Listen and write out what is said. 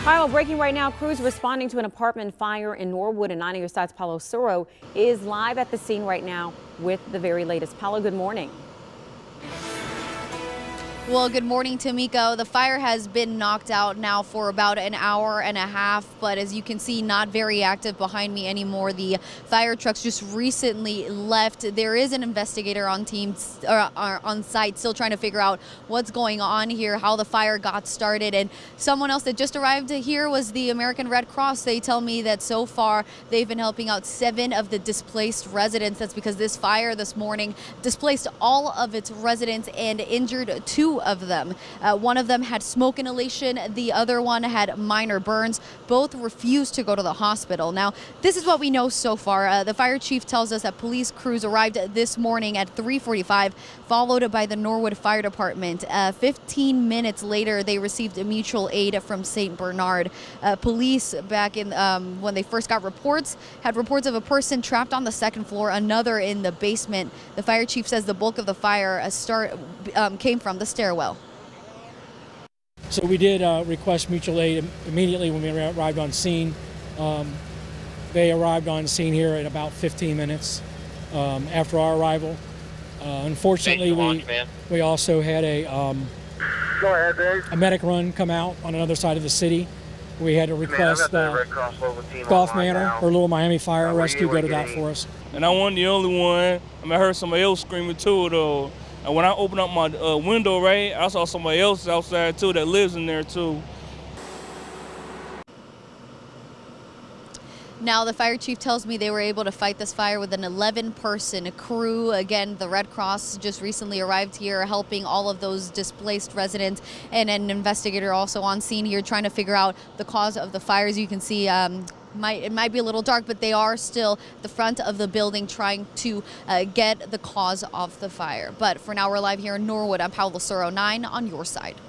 Well, breaking right now, crews responding to an apartment fire in Norwood and 9 on your side's Paulo Suro is live at the scene right now with the very latest. Paulo, good morning. Well, good morning, Tamiko. The fire has been knocked out now for about an hour and a half, but as you can see, not very active behind me anymore. The fire trucks just recently left. There is an investigator on site still trying to figure out what's going on here, how the fire got started. And someone else that just arrived here was the American Red Cross. They tell me that so far they've been helping out 7 of the displaced residents. That's because this fire this morning displaced all of its residents and injured 2 of them. One of them had smoke inhalation. The other one had minor burns. Both refused to go to the hospital. Now, this is what we know so far. The fire chief tells us that police crews arrived this morning at 3:45, followed by the Norwood Fire Department. 15 minutes later, they received a mutual aid from St. Bernard. Police back in when they first got reports, had reports of a person trapped on the 2nd floor, another in the basement. The fire chief says the bulk of the fire came from the stairwell. So we did request mutual aid immediately when we arrived on scene. They arrived on scene here in about 15 minutes after our arrival. Unfortunately, we also had a medic run come out on another side of the city. We had to request Gulf Manor or Little Miami Fire Rescue go to that for us. And I wasn't the only one. I heard somebody else screaming too, though. And when I opened up my window, right, I saw somebody else outside too that lives in there too. Now, the fire chief tells me they were able to fight this fire with an 11-person crew. Again, the Red Cross just recently arrived here helping all of those displaced residents, and an investigator also on scene here trying to figure out the cause of the fires. You can see it might be a little dark, but they are still at the front of the building trying to get the cause of the fire. But for now, we're live here in Norwood. I'm Paulo Suro, 9 on your side.